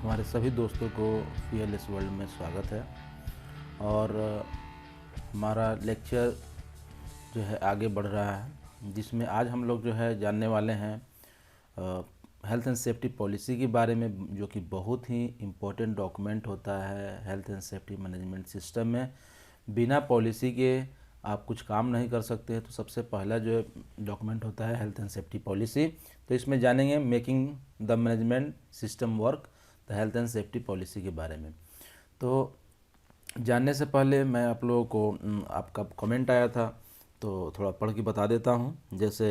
हमारे सभी दोस्तों को फीयरलेस वर्ल्ड में स्वागत है। और हमारा लेक्चर जो है आगे बढ़ रहा है, जिसमें आज हम लोग जो है जानने वाले हैं हेल्थ एंड सेफ्टी पॉलिसी के बारे में, जो कि बहुत ही इम्पोर्टेंट डॉक्यूमेंट होता है health and safety management system में। बिना पॉलिसी के आप कुछ काम नहीं कर सकते। तो सबसे पहला जो डॉक्यूमेंट होता है हेल्थ एंड सेफ्टी पॉलिसी। तो इसमें जानेंगे making the management system work, the health and safety policy के बारे में। तो जानने से पहले मैं आप लोगों को आपका कमेंट आया था तो थोड़ा पढ़ के बता देता हूँ। जैसे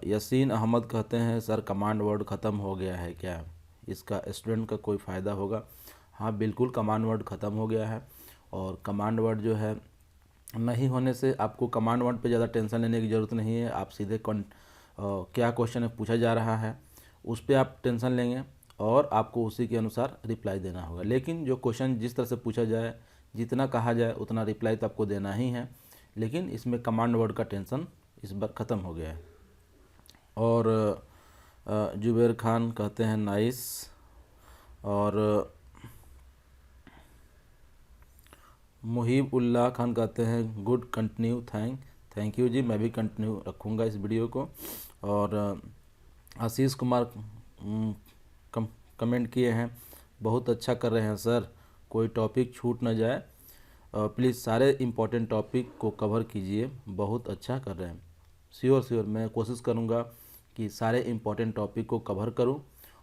यासीन अहमद कहते हैं, सर कमांड वर्ड ख़त्म हो गया है क्या? इसका स्टूडेंट का कोई फ़ायदा होगा? हाँ बिल्कुल, कमांड वर्ड ख़त्म हो गया है। और कमांड वर्ड जो है नहीं होने से आपको कमांड वर्ड पे ज़्यादा टेंशन लेने की ज़रूरत नहीं है। आप सीधे क्या क्वेश्चन पूछा जा रहा है उस पर आप टेंशन लेंगे और आपको उसी के अनुसार रिप्लाई देना होगा। लेकिन जो क्वेश्चन जिस तरह से पूछा जाए, जितना कहा जाए उतना रिप्लाई तो आपको देना ही है। लेकिन इसमें कमांड वर्ड का टेंशन इस बार ख़त्म हो गया है। और जुबैर खान कहते हैं नाइस। और मुहीब उल्लाह खान कहते हैं गुड, कंटिन्यू, थैंक यू जी। मैं भी कंटिन्यू रखूँगा इस वीडियो को। और आशीष कुमार कमेंट किए हैं, बहुत अच्छा कर रहे हैं सर, कोई टॉपिक छूट ना जाए, प्लीज़ सारे इम्पोर्टेंट टॉपिक को कवर कीजिए, बहुत अच्छा कर रहे हैं। श्योर मैं कोशिश करूँगा कि सारे इम्पोर्टेंट टॉपिक को कवर करूँ।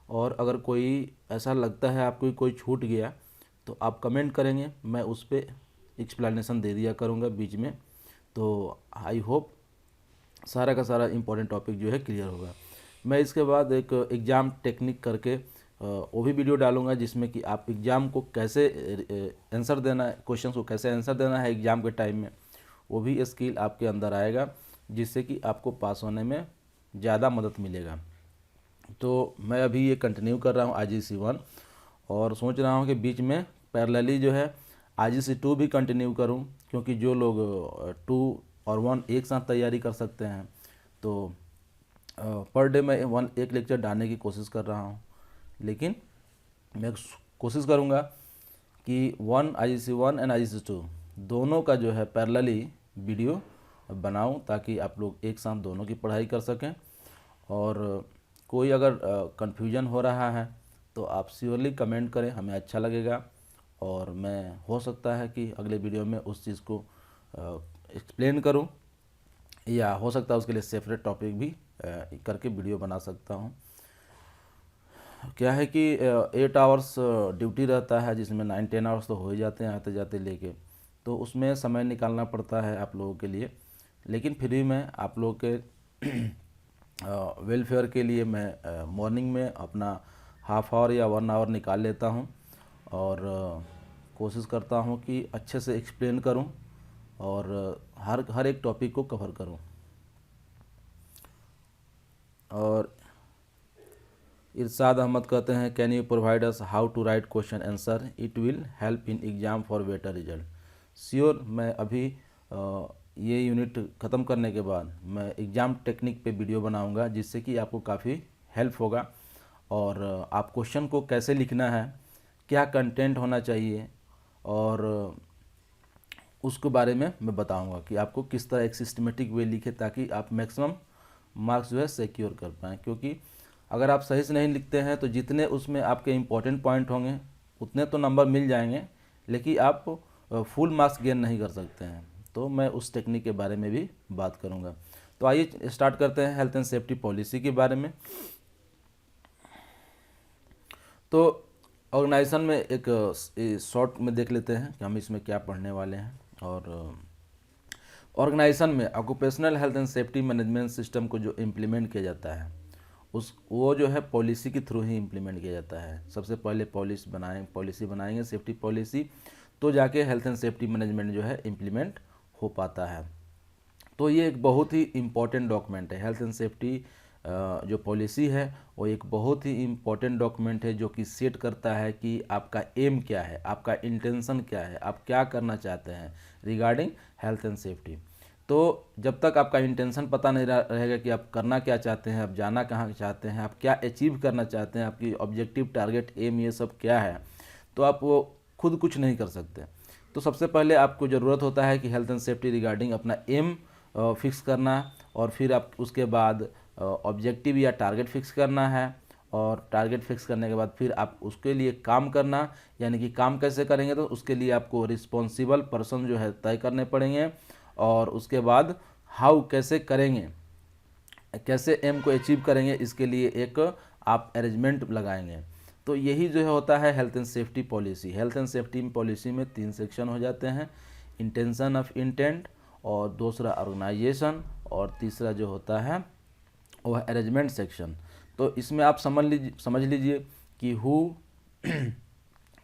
और अगर कोई ऐसा लगता है आपको कोई छूट गया तो आप कमेंट करेंगे, मैं उस पर एक्सप्लेनेशन दे दिया करूँगा बीच में। तो आई होप सारा का सारा इम्पोर्टेंट टॉपिक जो है क्लियर होगा। मैं इसके बाद एक एग्ज़ाम टेक्निक करके वो भी वीडियो डालूंगा, जिसमें कि आप एग्ज़ाम को कैसे आंसर देना है, क्वेश्चन को कैसे आंसर देना है एग्ज़ाम के टाइम में, वो भी स्किल आपके अंदर आएगा, जिससे कि आपको पास होने में ज़्यादा मदद मिलेगा। तो मैं अभी ये कंटिन्यू कर रहा हूँ IGC1, और सोच रहा हूँ कि बीच में पैरेलली जो है IGC2 भी कंटिन्यू करूँ, क्योंकि जो लोग 2 और 1 एक साथ तैयारी कर सकते हैं तो पर डे मैं एक लेक्चर डालने की कोशिश कर रहा हूँ। लेकिन मैं कोशिश करूँगा कि IGC1 एंड IGC2 दोनों का जो है पैरेलली वीडियो बनाऊँ, ताकि आप लोग एक साथ दोनों की पढ़ाई कर सकें। और कोई अगर कन्फ्यूजन हो रहा है तो आप श्योरली कमेंट करें, हमें अच्छा लगेगा। और मैं हो सकता है कि अगले वीडियो में उस चीज़ को एक्सप्लेन करूं, या हो सकता है उसके लिए सेपरेट टॉपिक भी करके वीडियो बना सकता हूं। क्या है कि 8 आवर्स ड्यूटी रहता है, जिसमें 9-10 आवर्स तो हो ही जाते हैं आते जाते लेके, तो उसमें समय निकालना पड़ता है आप लोगों के लिए। लेकिन फिर भी मैं आप लोगों के वेलफेयर के लिए मैं मॉर्निंग में अपना हाफ आवर या 1 आवर निकाल लेता हूं, और कोशिश करता हूं कि अच्छे से एक्सप्लेन करूं और हर एक टॉपिक को कवर करूं। और इरशाद अहमद कहते हैं can you provide us how to write question answer, it will help in exam for better result. Sure, मैं अभी ये यूनिट ख़त्म करने के बाद मैं एग्ज़ाम टेक्निक पे वीडियो बनाऊंगा, जिससे कि आपको काफ़ी हेल्प होगा। और आप क्वेश्चन को कैसे लिखना है, क्या कंटेंट होना चाहिए, और उसके बारे में मैं बताऊंगा कि आपको किस तरह एक सिस्टमेटिक वे लिखे, ताकि आप मैक्सिमम मार्क्स जो है सिक्योर कर पाएँ। क्योंकि अगर आप सही से नहीं लिखते हैं तो जितने उसमें आपके इम्पोर्टेंट पॉइंट होंगे उतने तो नंबर मिल जाएंगे, लेकिन आप फुल मार्क्स गेन नहीं कर सकते हैं। तो मैं उस टेक्निक के बारे में भी बात करूंगा। तो आइए स्टार्ट करते हैं हेल्थ एंड सेफ्टी पॉलिसी के बारे में। तो ऑर्गेनाइजेशन में एक शॉर्ट में देख लेते हैं कि हम इसमें क्या पढ़ने वाले हैं। और ऑर्गेनाइजेशन में occupational health and safety management system को जो इम्प्लीमेंट किया जाता है वो जो है पॉलिसी के थ्रू ही इम्प्लीमेंट किया जाता है। सबसे पहले पॉलिसी बनाएंगे सेफ्टी पॉलिसी, तो जाके हेल्थ एंड सेफ्टी मैनेजमेंट जो है इम्प्लीमेंट हो पाता है। तो ये एक बहुत ही इम्पॉर्टेंट डॉक्यूमेंट है। हेल्थ एंड सेफ्टी जो पॉलिसी है वो एक बहुत ही इम्पॉर्टेंट डॉक्यूमेंट है, जो कि सेट करता है कि आपका एम क्या है, आपका इंटेंशन क्या है, आप क्या करना चाहते हैं रिगार्डिंग हेल्थ एंड सेफ्टी। तो जब तक आपका इंटेंशन पता नहीं रहेगा कि आप करना क्या चाहते हैं, आप जाना कहाँ चाहते हैं, आप क्या अचीव करना चाहते हैं, आपकी ऑब्जेक्टिव, टारगेट, एम ये सब क्या है, तो आप वो खुद कुछ नहीं कर सकते। तो सबसे पहले आपको ज़रूरत होता है कि हेल्थ एंड सेफ्टी रिगार्डिंग अपना एम फिक्स करना, और फिर आप उसके बाद ऑब्जेक्टिव या टारगेट फिक्स करना है, और टारगेट फिक्स करने के बाद फिर आप उसके लिए काम करना। यानी कि काम कैसे करेंगे, तो उसके लिए आपको रिस्पॉन्सिबल पर्सन जो है तय करने पड़ेंगे, और उसके बाद हाउ कैसे करेंगे, कैसे एम को अचीव करेंगे, इसके लिए एक आप अरेंजमेंट लगाएंगे। तो यही जो है होता है health and safety policy. Health and safety policy में 3 सेक्शन हो जाते हैं, इंटेंशन ऑफ इंटेंट, और दूसरा ऑर्गेनाइजेशन, और तीसरा जो होता है वह अरेंजमेंट सेक्शन। तो इसमें आप समझ लीजिए कि who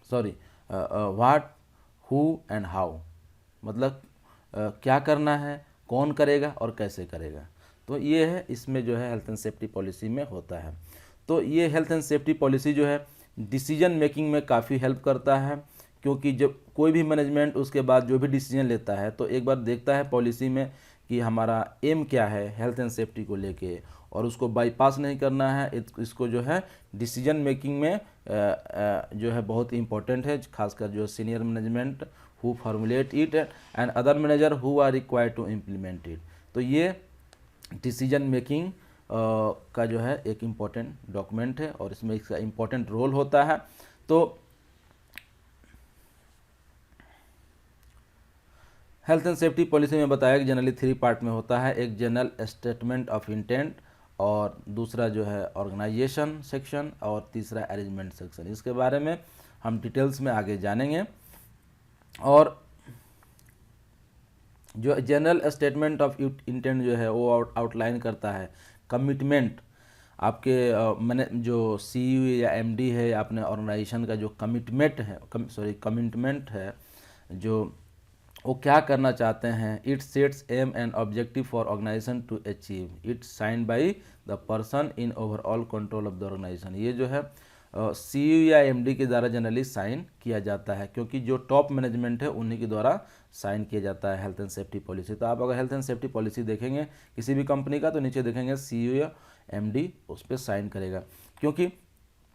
sorry what, who and how, मतलब क्या करना है, कौन करेगा और कैसे करेगा। तो ये है, इसमें जो है हेल्थ एंड सेफ्टी पॉलिसी में होता है। तो ये हेल्थ एंड सेफ्टी पॉलिसी जो है डिसीजन मेकिंग में काफ़ी हेल्प करता है, क्योंकि जब कोई भी मैनेजमेंट उसके बाद जो भी डिसीजन लेता है तो एक बार देखता है पॉलिसी में कि हमारा एम क्या है हेल्थ एंड सेफ्टी को लेके, और उसको बाईपास नहीं करना है। इसको जो है डिसीजन मेकिंग में जो है बहुत इम्पोर्टेंट है, खासकर जो senior management who formulate it and other manager who are required to implement it. तो ये डिसीजन मेकिंग का जो है एक इम्पॉर्टेंट डॉक्यूमेंट है, और इसमें इसका इम्पॉर्टेंट रोल होता है। तो हेल्थ एंड सेफ्टी पॉलिसी में बताया कि जनरली 3 पार्ट में होता है, एक जनरल स्टेटमेंट ऑफ इंटेंट, और दूसरा जो है ऑर्गेनाइजेशन सेक्शन, और तीसरा अरेंजमेंट सेक्शन। इसके बारे में हम डिटेल्स में आगे जानेंगे। और जो जनरल स्टेटमेंट ऑफ इंटेंट जो है वो आउटलाइन करता है कमिटमेंट, आपके मैंने जो सीईओ या एमडी है, अपने ऑर्गेनाइजेशन का जो कमिटमेंट है जो वो क्या करना चाहते हैं। It sets aim and objective for organisation to achieve it sign by the person in overall control of the organisation. ये जो है सीईओ या एमडी के द्वारा जनरली साइन किया जाता है, क्योंकि जो टॉप मैनेजमेंट है उन्हीं के द्वारा साइन किया जाता है हेल्थ एंड सेफ्टी पॉलिसी। तो आप अगर हेल्थ एंड सेफ्टी पॉलिसी देखेंगे किसी भी कंपनी का, तो नीचे देखेंगे सीईओ या एमडी उस पर साइन करेगा, क्योंकि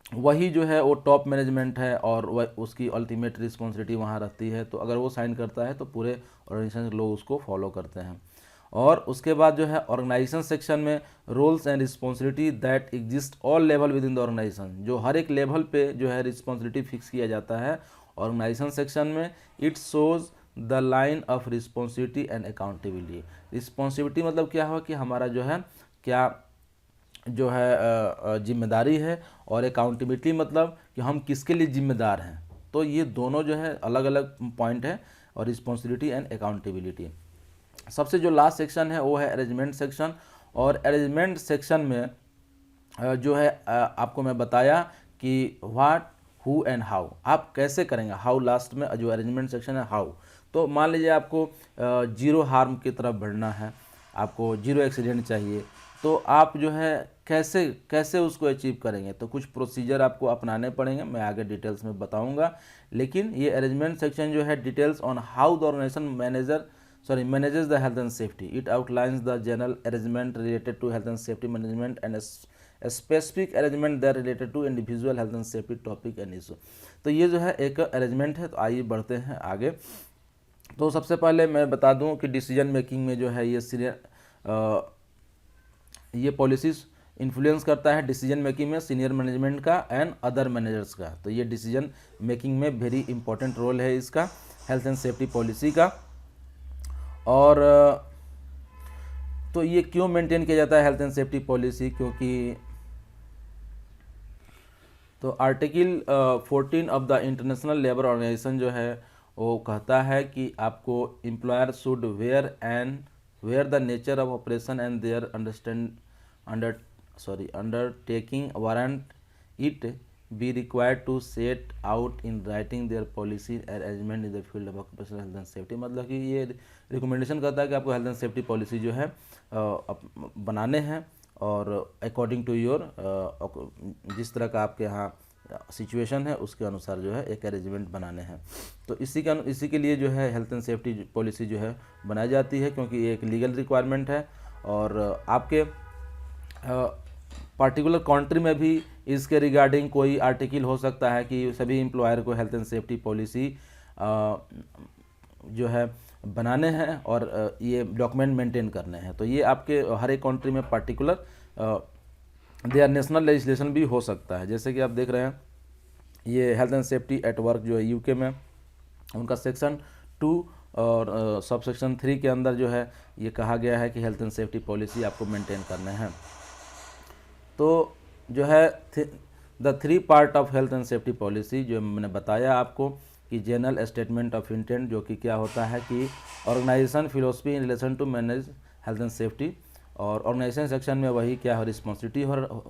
वही जो है वो टॉप मैनेजमेंट है, और वह उसकी अल्टीमेट रिस्पॉन्सिबिलिटी वहाँ रहती है। तो अगर वो साइन करता है तो पूरे ऑर्गेनाइजेशन के लोग उसको फॉलो करते हैं। और उसके बाद जो है ऑर्गेनाइजेशन सेक्शन में roles and responsibility that exist all level within the organisation, जो हर एक लेवल पे जो है रिस्पॉन्सिबिलिटी फिक्स किया जाता है ऑर्गेनाइजेशन सेक्शन में। It shows the line of responsibility and accountability. Responsibility मतलब क्या हो कि हमारा जो है क्या जो है जिम्मेदारी है, और अकाउंटेबिलिटी मतलब कि हम किसके लिए जिम्मेदार हैं। तो ये दोनों जो है अलग अलग पॉइंट है, और रिस्पॉन्सिबिलिटी एंड अकाउंटेबिलिटी। सबसे जो लास्ट सेक्शन है वो है अरेंजमेंट सेक्शन। और अरेंजमेंट सेक्शन में जो है आपको मैं बताया कि व्हाट, हु एंड हाउ, आप कैसे करेंगे। हाउ लास्ट में जो अरेंजमेंट सेक्शन है हाउ। तो मान लीजिए आपको जीरो हार्म की तरफ बढ़ना है, आपको जीरो एक्सीडेंट चाहिए, तो आप जो है कैसे कैसे उसको अचीव करेंगे। तो कुछ प्रोसीजर आपको अपनाने पड़ेंगे, मैं आगे डिटेल्स में बताऊंगा। लेकिन ये अरेंजमेंट सेक्शन जो है details on how the organisation manages the health and safety. It outlines the general arrangement related to health and safety management and a specific arrangement that related to individual health and safety topic and issue. तो ये जो है एक arrangement है। तो आइए बढ़ते हैं आगे। तो सबसे पहले मैं बता दूं कि डिसीजन मेकिंग में जो है ये पॉलिसीज इन्फ्लुएंस करता है डिसीजन मेकिंग में सीनियर मैनेजमेंट का एंड अदर मैनेजर्स का। तो ये डिसीजन मेकिंग में वेरी इंपॉर्टेंट रोल है इसका, हेल्थ एंड सेफ्टी पॉलिसी का। और तो ये क्यों मेंटेन किया जाता है हेल्थ एंड सेफ्टी पॉलिसी, क्योंकि तो article 14 of the International Labour Organisation जो है वो कहता है कि आपको employer should where the nature of operation and their undertaking warrant it be required to set out in writing their policy arrangement in the field of occupational health and safety. मतलब कि ये रिकमेंडेशन करता है कि आपको health and safety policy जो है बनाने हैं, और अकॉर्डिंग टू योर जिस तरह का आपके यहाँ सिचुएशन है उसके अनुसार जो है एक अरेंजमेंट बनाने हैं। तो इसी के लिए जो है हेल्थ एंड सेफ्टी पॉलिसी जो है बनाई जाती है, क्योंकि ये एक लीगल रिक्वायरमेंट है। और आपके पर्टिकुलर कंट्री में भी इसके रिगार्डिंग कोई आर्टिकल हो सकता है कि सभी एम्प्लॉयर को हेल्थ एंड सेफ्टी पॉलिसी जो है बनाने हैं और ये डॉक्यूमेंट मेंटेन करने हैं। तो ये आपके हर एक कंट्री में पर्टिकुलर देयर नेशनल लेजिस्लेशन भी हो सकता है। जैसे कि आप देख रहे हैं ये health and safety at work जो है यूके में, उनका सेक्शन 2 और सब सेक्शन 3 के अंदर जो है ये कहा गया है कि हेल्थ एंड सेफ्टी पॉलिसी आपको मेंटेन करने हैं। तो जो है the 3 part of health and safety policy जो मैंने बताया आपको कि जनरल स्टेटमेंट ऑफ इंटेंट, जो कि क्या होता है कि organisation philosophy in relation to manage health and safety, और ऑर्गेनाइजेशन सेक्शन में वही क्या है रिस्पॉन्सिबिलिटी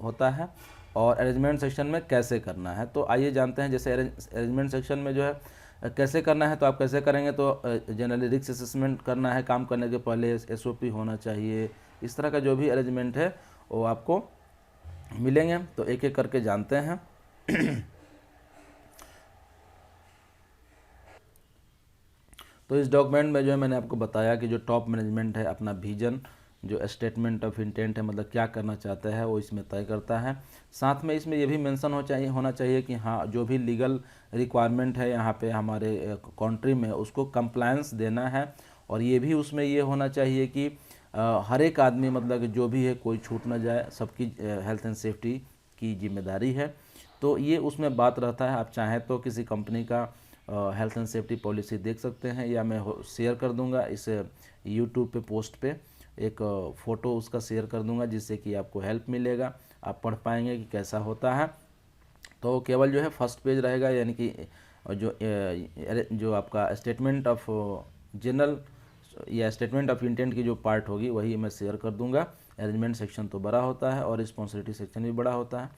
होता है, और अरेंजमेंट सेक्शन में कैसे करना है। तो आइए जानते हैं। जैसे अरेंजमेंट सेक्शन में जो है कैसे करना है, तो आप कैसे करेंगे, तो जनरली रिस्क असेसमेंट करना है, काम करने के पहले SOP होना चाहिए। इस तरह का जो भी अरेंजमेंट है वो आपको मिलेंगे। तो एक एक करके जानते हैं। तो इस डॉक्यूमेंट में जो है मैंने आपको बताया कि जो टॉप मैनेजमेंट है अपना विजन, जो स्टेटमेंट ऑफ इंटेंट है, मतलब क्या करना चाहता है, वो इसमें तय करता है। साथ में इसमें ये भी मेंशन होना चाहिए कि हाँ जो भी लीगल रिक्वायरमेंट है यहाँ पे हमारे कंट्री में उसको कंप्लायंस देना है। और ये भी उसमें ये होना चाहिए कि हर एक आदमी, मतलब कि जो भी है कोई छूट ना जाए, सबकी हेल्थ एंड सेफ्टी की जिम्मेदारी है। तो ये उसमें बात रहता है। आप चाहें तो किसी कंपनी का हेल्थ एंड सेफ्टी पॉलिसी देख सकते हैं, या मैं शेयर कर दूंगा इस यूट्यूब पे पोस्ट पे एक फ़ोटो उसका शेयर कर दूंगा, जिससे कि आपको हेल्प मिलेगा, आप पढ़ पाएंगे कि कैसा होता है। तो केवल जो है फर्स्ट पेज रहेगा, यानी कि जो आपका स्टेटमेंट ऑफ जनरल या स्टेटमेंट ऑफ इंटेंट की जो पार्ट होगी वही मैं शेयर कर दूंगा। अरेंजमेंट सेक्शन तो बड़ा होता है और रिस्पॉन्सिबिलिटी सेक्शन भी बड़ा होता है,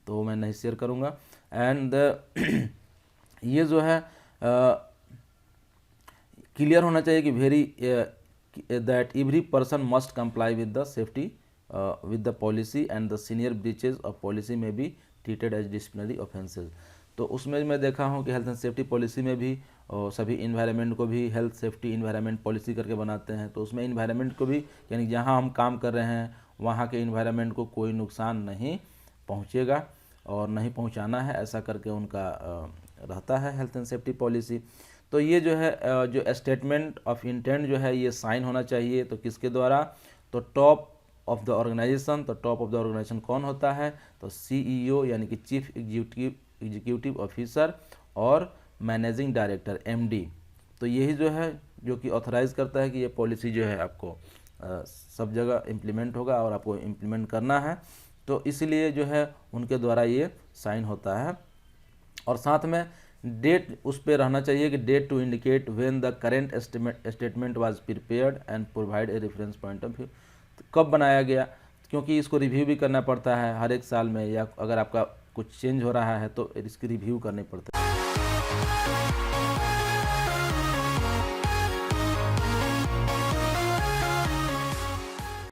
तो मैं नहीं शेयर करूंगा। एंड ये जो है क्लियर होना चाहिए कि very that every person must comply with the safety with the policy and the senior breaches of policy may be treated as disciplinary offences. तो उसमें मैं देखा हूँ कि हेल्थ एंड सेफ्टी पॉलिसी में भी सभी इन्वायरमेंट को भी हेल्थ सेफ्टी इन्वायरमेंट पॉलिसी करके बनाते हैं। तो उसमें इन्वायरमेंट को भी, यानी जहाँ हम काम कर रहे हैं वहाँ के इन्वायरमेंट को कोई नुकसान नहीं पहुँचेगा और नहीं पहुँचाना है, ऐसा करके उनका रहता है हेल्थ एंड सेफ्टी पॉलिसी। तो ये जो है जो स्टेटमेंट ऑफ इंटेंट जो है ये साइन होना चाहिए। तो किसके द्वारा, तो टॉप ऑफ द ऑर्गेनाइजेशन। तो टॉप ऑफ द ऑर्गेनाइजेशन कौन होता है, तो CEO यानी कि चीफ एग्जीक्यूटिव ऑफिसर और मैनेजिंग डायरेक्टर MD। तो यही जो है जो कि ऑथराइज करता है कि ये पॉलिसी जो है आपको सब जगह इम्प्लीमेंट होगा और आपको इम्प्लीमेंट करना है। तो इसलिए जो है उनके द्वारा ये साइन होता है। और साथ में डेट उस पर रहना चाहिए कि date to indicate when the current statement was prepared and provide a reference point of view. कब बनाया गया, क्योंकि इसको रिव्यू भी करना पड़ता है हर एक साल में, या अगर आपका कुछ चेंज हो रहा है तो इसकी रिव्यू करनी पड़ती है।